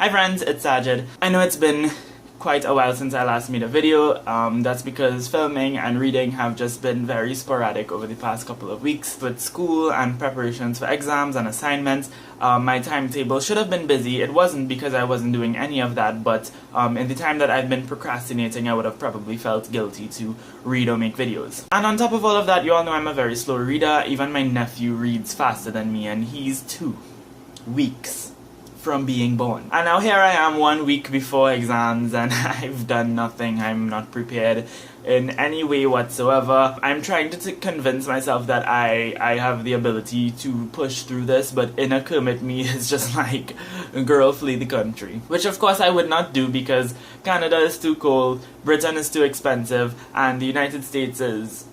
Hi friends, it's Sajid. I know it's been quite a while since I last made a video. That's because filming and reading have just been very sporadic over the past couple of weeks. With school and preparations for exams and assignments, my timetable should have been busy. It wasn't because I wasn't doing any of that, but in the time that I've been procrastinating, I would have probably felt guilty to read or make videos. And on top of all of that, you all know I'm a very slow reader. Even my nephew reads faster than me, and he's 2 weeks from being born. And now here I am 1 week before exams and I've done nothing. I'm not prepared in any way whatsoever. I'm trying to convince myself that I have the ability to push through this, but inner Kermit me is just like, girl, flee the country. Which of course I would not do because Canada is too cold, Britain is too expensive, and the United States is,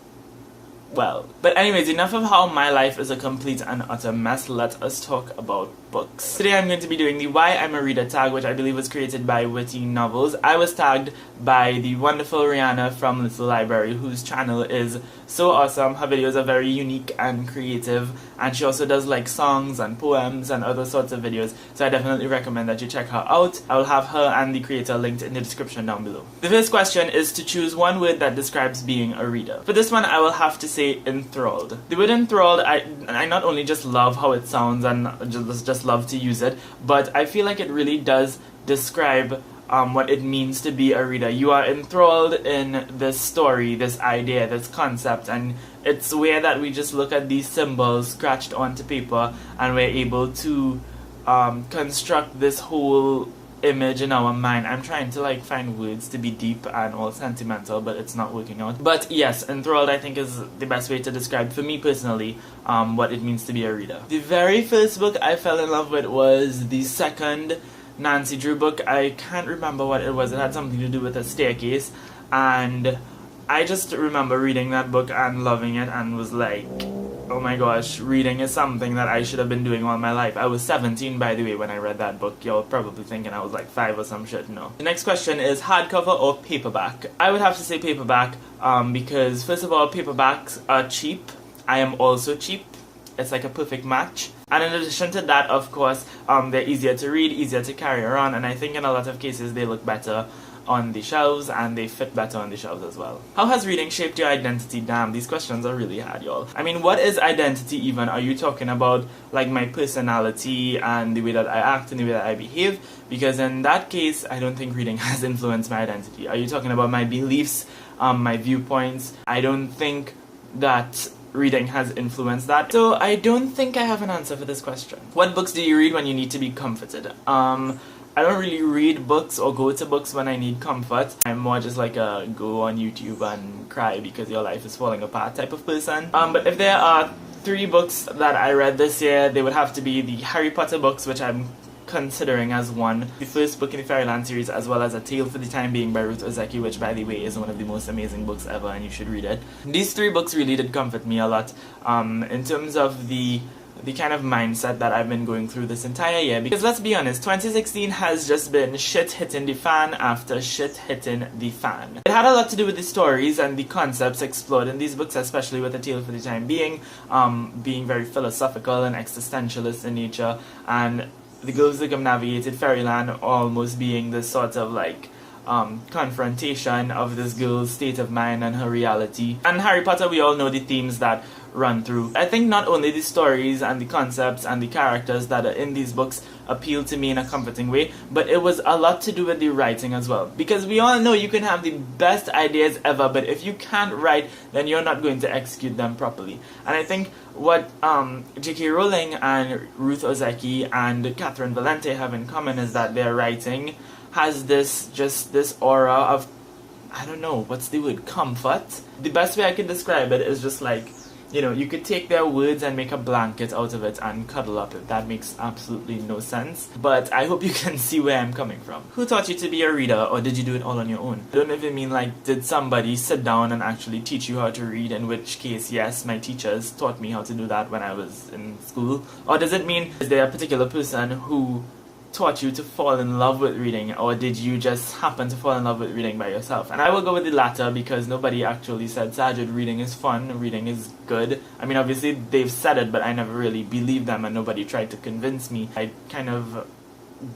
well. But anyways, enough of how my life is a complete and utter mess. Let us talk about books. Today I'm going to be doing the Why I'm a Reader tag, which I believe was created by Witty Novels. I was tagged by the wonderful Rihanna from Little Library, whose channel is so awesome. Her videos are very unique and creative, and she also does like songs and poems and other sorts of videos, so I definitely recommend that you check her out. I will have her and the creator linked in the description down below. The first question is to choose one word that describes being a reader. For this one, I will have to say enthralled. The word enthralled, I not only just love how it sounds and just love to use it, but I feel like it really does describe what it means to be a reader. You are enthralled in this story, this idea, this concept, and it's where that we just look at these symbols scratched onto paper and we're able to construct this whole image in our mind. I'm trying to like find words to be deep and all sentimental, but it's not working out. But yes, enthralled I think is the best way to describe, for me personally, what it means to be a reader. The very first book I fell in love with was the second Nancy Drew book. I can't remember what it was. It had something to do with a staircase, and I just remember reading that book and loving it and was like, oh my gosh, reading is something that I should have been doing all my life. I was 17, by the way, when I read that book. Y'all probably thinking I was like 5 or some shit. No. The next question is hardcover or paperback? I would have to say paperback, because first of all, paperbacks are cheap. I am also cheap. It's like a perfect match. And in addition to that, of course, they're easier to read, easier to carry around, and I think in a lot of cases they look better on the shelves and they fit better on the shelves as well. How has reading shaped your identity? Damn, these questions are really hard, y'all. I mean, what is identity even? Are you talking about like my personality and the way that I act and the way that I behave? Because in that case, I don't think reading has influenced my identity. Are you talking about my beliefs, my viewpoints? I don't think that reading has influenced that. So I don't think I have an answer for this question. What books do you read when you need to be comforted? I don't really read books or go to books when I need comfort. I'm more just like a go on YouTube and cry because your life is falling apart type of person. But if there are 3 books that I read this year, they would have to be the Harry Potter books, which I'm considering as one, the first book in the Fairyland series, as well as A Tale for the Time Being by Ruth Ozeki, which by the way is one of the most amazing books ever and you should read it. These 3 books really did comfort me a lot in terms of the kind of mindset that I've been going through this entire year, because let's be honest, 2016 has just been shit hitting the fan after shit hitting the fan. It had a lot to do with the stories and the concepts explored in these books, especially with A Tale for the Time Being, being very philosophical and existentialist in nature, and the girls circumnavigated Fairyland almost being this sort of like confrontation of this girl's state of mind and her reality. And Harry Potter, we all know the themes that run through. I think not only the stories and the concepts and the characters that are in these books appeal to me in a comforting way, but it was a lot to do with the writing as well. Because we all know you can have the best ideas ever, but if you can't write, then you're not going to execute them properly. And I think what J.K. Rowling and Ruth Ozeki and Catherine Valente have in common is that their writing has this aura of, I don't know, what's the word, comfort? The best way I can describe it is just like, you know, you could take their words and make a blanket out of it and cuddle up it. That makes absolutely no sense, but I hope you can see where I'm coming from. Who taught you to be a reader, or did you do it all on your own? I don't even mean like, did somebody sit down and actually teach you how to read, in which case, yes, my teachers taught me how to do that when I was in school. Or does it mean, is there a particular person who taught you to fall in love with reading, or did you just happen to fall in love with reading by yourself? And I will go with the latter because nobody actually said, Sajid, reading is fun, reading is good. I mean, obviously they've said it, but I never really believed them and nobody tried to convince me. I kind of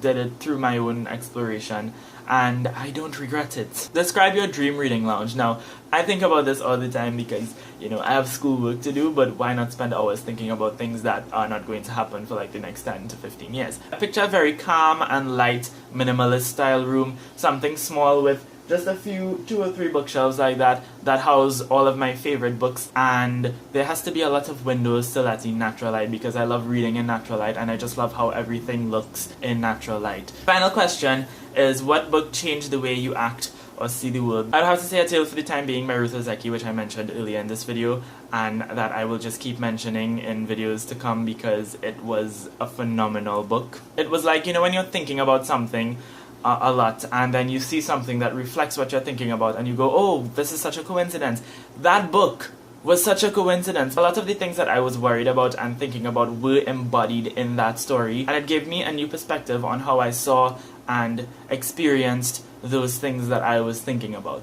did it through my own exploration, and I don't regret it. Describe your dream reading lounge. Now, I think about this all the time because, you know, I have schoolwork to do, but why not spend hours thinking about things that are not going to happen for like the next 10 to 15 years? I picture a very calm and light, minimalist style room, something small with just a few, 2 or 3 bookshelves like that house all of my favorite books, and there has to be a lot of windows to let in natural light because I love reading in natural light and I just love how everything looks in natural light. Final question is, what book changed the way you act or see the world? I'd have to say A Tale for the Time Being by Ruth Ozeki, which I mentioned earlier in this video, and that I will just keep mentioning in videos to come because it was a phenomenal book. It was like, you know, when you're thinking about something a lot and then you see something that reflects what you're thinking about and you go, oh, this is such a coincidence. That book was such a coincidence. A lot of the things that I was worried about and thinking about were embodied in that story, and it gave me a new perspective on how I saw and experienced those things that I was thinking about.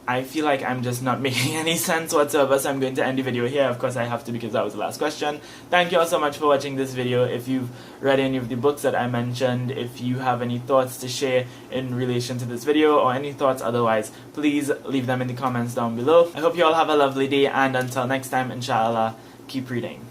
I feel like I'm just not making any sense whatsoever, so I'm going to end the video here. Of course I have to because that was the last question. Thank you all so much for watching this video. If you've read any of the books that I mentioned, if you have any thoughts to share in relation to this video or any thoughts otherwise, please leave them in the comments down below. I hope you all have a lovely day, and until next time, inshallah, keep reading.